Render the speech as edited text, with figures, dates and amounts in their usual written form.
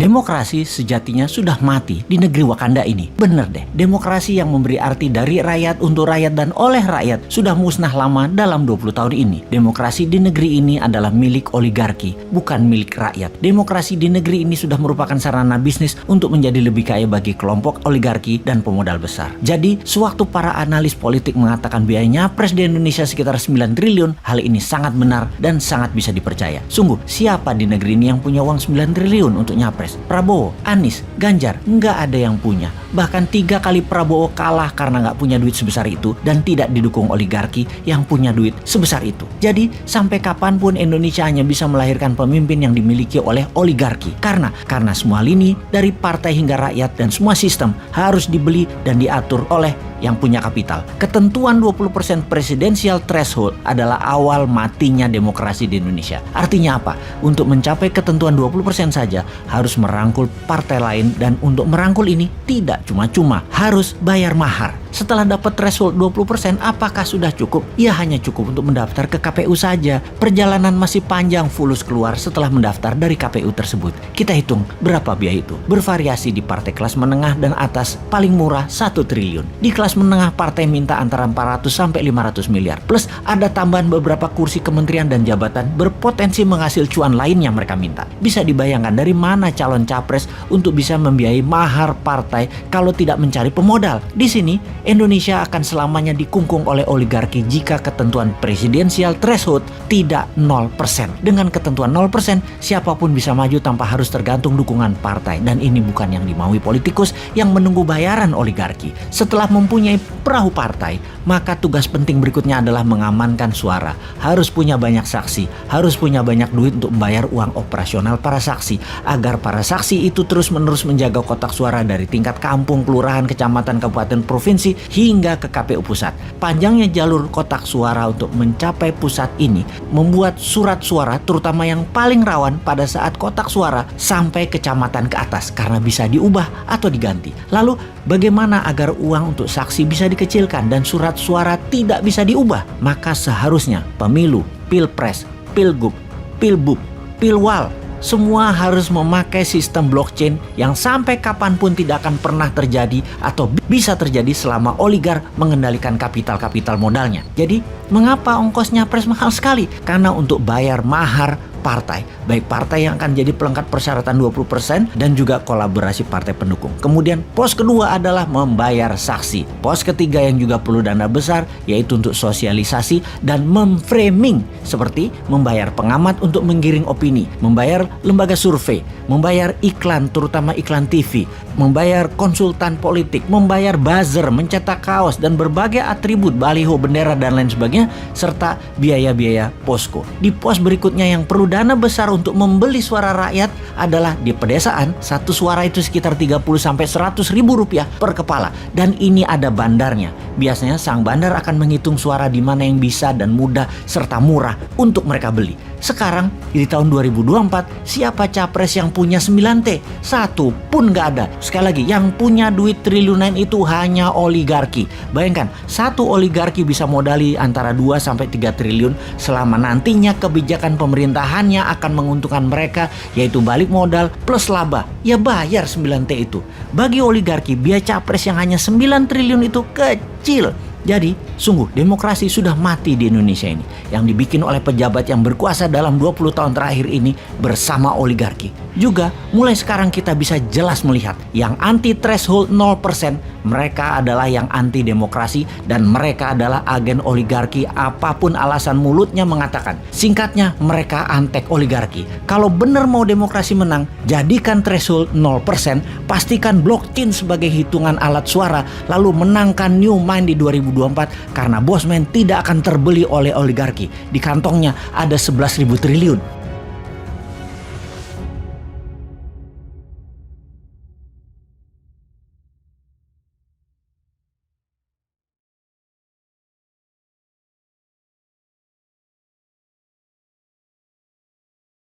Demokrasi sejatinya sudah mati di negeri Wakanda ini. Bener deh, demokrasi yang memberi arti dari rakyat untuk rakyat dan oleh rakyat sudah musnah lama dalam 20 tahun ini. Demokrasi di negeri ini adalah milik oligarki, bukan milik rakyat. Demokrasi di negeri ini sudah merupakan sarana bisnis untuk menjadi lebih kaya bagi kelompok oligarki dan pemodal besar. Jadi, sewaktu para analis politik mengatakan biaya nyapres di Indonesia sekitar 9 triliun, hal ini sangat benar dan sangat bisa dipercaya. Sungguh, siapa di negeri ini yang punya uang 9 triliun untuk nyapres? Prabowo, Anies, Ganjar, nggak ada yang punya. Bahkan 3 kali Prabowo kalah karena nggak punya duit sebesar itu dan tidak didukung oligarki yang punya duit sebesar itu. Jadi sampai kapanpun Indonesia hanya bisa melahirkan pemimpin yang dimiliki oleh oligarki. Karena semua lini dari partai hingga rakyat dan semua sistem harus dibeli dan diatur oleh yang punya kapital. Ketentuan 20% presidensial threshold adalah awal matinya demokrasi di Indonesia. Artinya apa? Untuk mencapai ketentuan 20% saja harus merangkul partai lain, dan untuk merangkul ini tidak cuma-cuma, harus bayar mahar. Setelah dapat threshold 20%, apakah sudah cukup? Ya hanya cukup untuk mendaftar ke KPU saja. Perjalanan masih panjang fulus keluar setelah mendaftar dari KPU tersebut. Kita hitung berapa biaya itu. Bervariasi di partai kelas menengah dan atas, paling murah 1 triliun. Di kelas menengah partai minta antara 400 sampai 500 miliar. Plus ada tambahan beberapa kursi kementerian dan jabatan berpotensi menghasil cuan lain yang mereka minta. Bisa dibayangkan dari mana calon capres untuk bisa membiayai mahar partai kalau tidak mencari pemodal. Di sini Indonesia akan selamanya dikungkung oleh oligarki jika ketentuan presidensial threshold tidak 0%. Dengan ketentuan 0%, siapapun bisa maju tanpa harus tergantung dukungan partai. Dan ini bukan yang dimaui politikus yang menunggu bayaran oligarki. Setelah mempunyai perahu partai, maka tugas penting berikutnya adalah mengamankan suara. Harus punya banyak saksi, harus punya banyak duit untuk membayar uang operasional para saksi, agar para saksi itu terus-menerus menjaga kotak suara dari tingkat kampung, kelurahan, kecamatan, kabupaten, provinsi, hingga ke KPU pusat. Panjangnya jalur kotak suara untuk mencapai pusat ini membuat surat suara, terutama yang paling rawan pada saat kotak suara, sampai kecamatan ke atas karena bisa diubah atau diganti. Lalu bagaimana agar uang untuk saksi bisa dikecilkan dan surat suara tidak bisa diubah? Maka seharusnya pemilu, pilpres, pilgub, pilbub, pilwal, semua harus memakai sistem blockchain yang sampai kapanpun tidak akan pernah terjadi atau bisa terjadi selama oligar mengendalikan kapital-kapital modalnya. Jadi, mengapa ongkosnya nyapres mahal sekali? Karena untuk bayar mahar partai, baik partai yang akan jadi pelengkap persyaratan 20% dan juga kolaborasi partai pendukung. Kemudian pos kedua adalah membayar saksi. Pos ketiga yang juga perlu dana besar yaitu untuk sosialisasi dan memframing, seperti membayar pengamat untuk menggiring opini, membayar lembaga survei, membayar iklan terutama iklan TV, membayar konsultan politik, membayar buzzer, mencetak kaos dan berbagai atribut baliho, bendera dan lain sebagainya, serta biaya-biaya posko. Di pos berikutnya yang perlu dana besar untuk membeli suara rakyat adalah di pedesaan. Satu suara itu sekitar 30 sampai 100 ribu rupiah per kepala, dan ini ada bandarnya. Biasanya sang bandar akan menghitung suara di mana yang bisa dan mudah serta murah untuk mereka beli. Sekarang di tahun 2024, siapa capres yang punya 9T? Satu pun nggak ada. Sekali lagi, yang punya duit triliunan itu hanya oligarki. Bayangkan, satu oligarki bisa modali antara 2 sampai 3 triliun selama nantinya kebijakan pemerintahannya akan menguntungkan mereka, yaitu balik modal plus laba. Ya bayar 9T itu. Bagi oligarki, biaya capres yang hanya 9 triliun itu kecil. Jadi, sungguh demokrasi sudah mati di Indonesia ini, yang dibikin oleh pejabat yang berkuasa dalam 20 tahun terakhir ini bersama oligarki. Juga, mulai sekarang kita bisa jelas melihat yang anti threshold 0%, mereka adalah yang anti demokrasi dan mereka adalah agen oligarki apapun alasan mulutnya mengatakan. Singkatnya, mereka antek oligarki. Kalau benar mau demokrasi menang, jadikan threshold 0%, pastikan blockchain sebagai hitungan alat suara, lalu menangkan New Mind di 2024 karena Bosman tidak akan terbeli oleh oligarki. Di kantongnya ada 11.000 triliun.